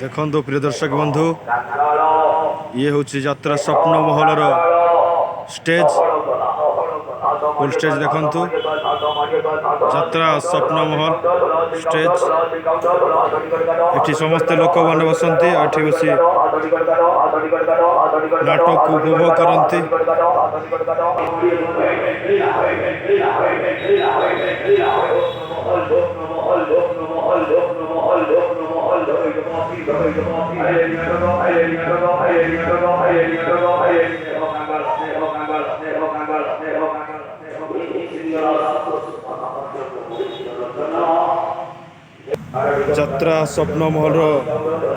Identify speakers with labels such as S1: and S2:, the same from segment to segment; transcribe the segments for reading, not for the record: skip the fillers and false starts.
S1: देखो प्रिय दर्शक बंधु ये हूँ यात्रा स्वप्न महलर स्टेज फुल स्टेज देखु यात्रा स्वप्न महल स्टेज एठी समस्त लोक मैंने बसती एठी बसी नाटक को उपभोग करती। यात्रा स्वप्न महल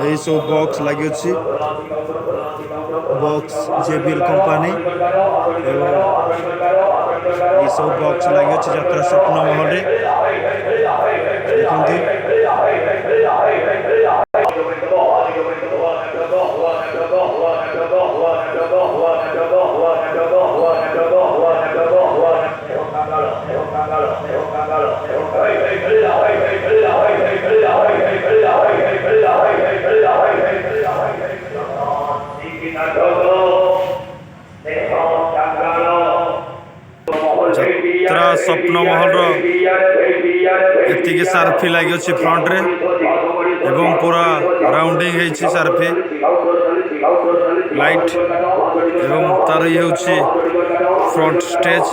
S1: यही सब बॉक्स लगी बॉक्स जेबीएल कंपनी ये सब बॉक्स लगी यात्रा स्वप्न महल देखते यात्रा स्वप्न महल एति सार्फी लगी फ्रंट रे एवं पूरा राउंडिंग है सार्फी लाइट एवं तार ये फ्रंट स्टेज।